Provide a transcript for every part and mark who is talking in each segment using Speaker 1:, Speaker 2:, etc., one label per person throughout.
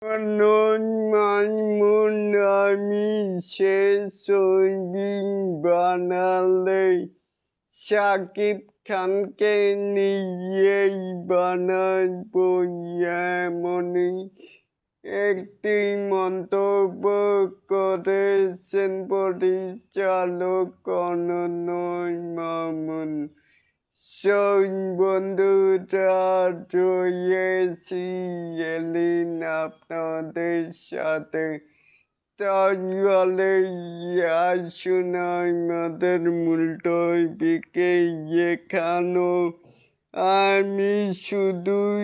Speaker 1: Nun Mamun আমি সে ছবি বানালে শাকিব খানকে নিয়েই বানাবো এমনই একটি মন্তব্য করেছেন পরিচালক অনন্য মামুন। বন্ধুরা রয়েছি এলিন আপনাদের সাথে। তাহলে আসুন আমাদের মূল টপিকে। এখানো আমি শুধু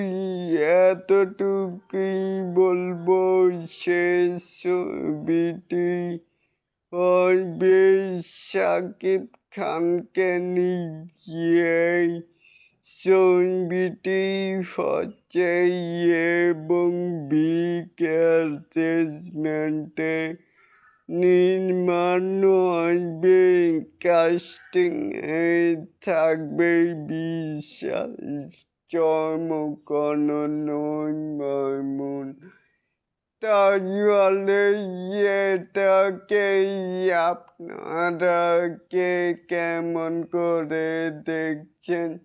Speaker 1: এতটুকুই বলবো, শেষ ছবিটি হবে শাকিব খানকে নিয়ে। ছবিটি হচ্ছে এবং বিগ অ্যারেঞ্জমেন্টে নির্মাণ হবে। কাস্টিং এ থাকবে বিশাল চমক অনন্য মামুন। তাহলে এটাকে আপনারা কে কেমন করে দেখছেন?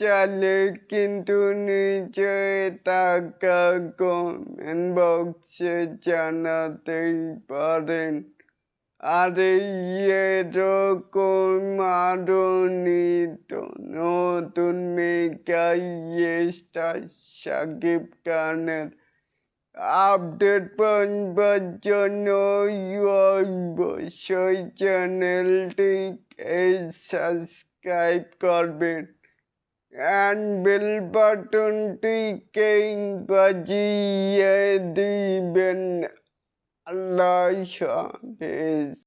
Speaker 1: চাইলে কিন্তু নিচে টাকা কমেন্ট বক্সে জানাতেই পারেন। আর এরকম আরো নিত্য নতুন মেগা স্টার শাকিব খানের আপডেট পাওয়ার জন্য অবশ্যই চ্যানেলটিকে সাবস্ক্রাইব করবেন and bell বাটনটিকে বাজিয়ে দিবেন। আল্লাহ হাফেজ।